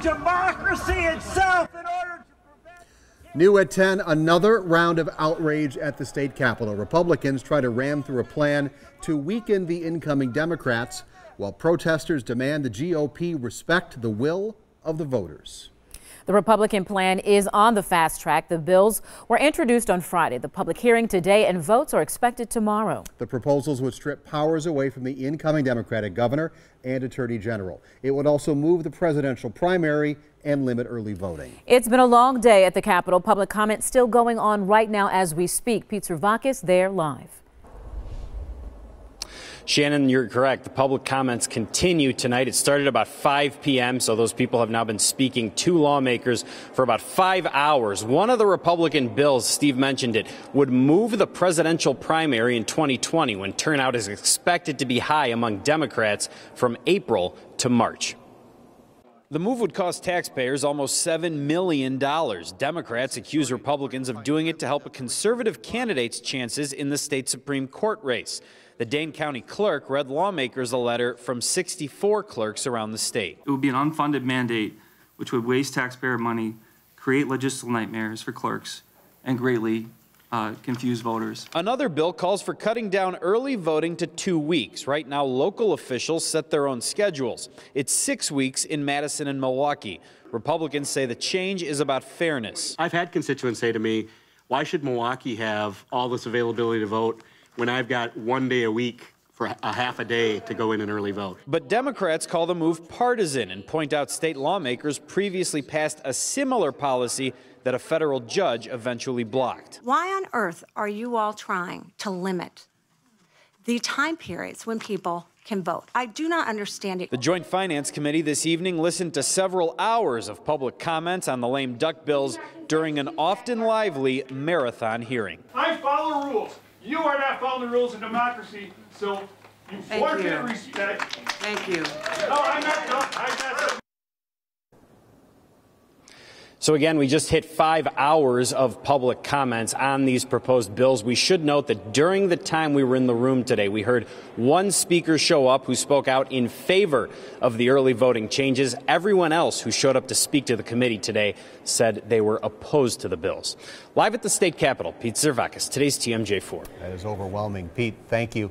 to democracy itself in order to prevent... New at 10, another round of outrage at the state capitol. Republicans try to ram through a plan to weaken the incoming Democrats, while protesters demand the GOP respect the will of the voters. The Republican plan is on the fast track. The bills were introduced on Friday. The public hearing today and votes are expected tomorrow. The proposals would strip powers away from the incoming Democratic governor and attorney general. It would also move the presidential primary and limit early voting. It's been a long day at the Capitol. Public comment still going on right now as we speak. Pete Servakis there live. Shannon, you're correct. The public comments continue tonight. It started about 5 p.m., so those people have now been speaking to lawmakers for about 5 hours. One of the Republican bills, Steve mentioned it, would move the presidential primary in 2020 when turnout is expected to be high among Democrats from April to March. The move would cost taxpayers almost $7 million. Democrats accuse Republicans of doing it to help a conservative candidate's chances in the state Supreme Court race. The Dane County clerk read lawmakers a letter from 64 clerks around the state. It would be an unfunded mandate which would waste taxpayer money, create logistical nightmares for clerks, and greatly confuse voters. Another bill calls for cutting down early voting to 2 weeks. Right now, local officials set their own schedules. It's 6 weeks in Madison and Milwaukee. Republicans say the change is about fairness. I've had constituents say to me, why should Milwaukee have all this availability to vote when I've got 1 day a week for a half a day to go in and early vote? But Democrats call the move partisan and point out state lawmakers previously passed a similar policy that a federal judge eventually blocked. Why on earth are you all trying to limit the time periods when people can vote? I do not understand it. The Joint Finance Committee this evening listened to several hours of public comments on the lame duck bills during an often lively marathon hearing. I follow rules. You are not following the rules of democracy, so you forfeit respect. Thank you. No, I'm not done. I'm not done. So again, we just hit 5 hours of public comments on these proposed bills. We should note that during the time we were in the room today, we heard one speaker show up who spoke out in favor of the early voting changes. Everyone else who showed up to speak to the committee today said they were opposed to the bills. Live at the state capitol, Pete Servakis, today's TMJ4. That is overwhelming. Pete, thank you.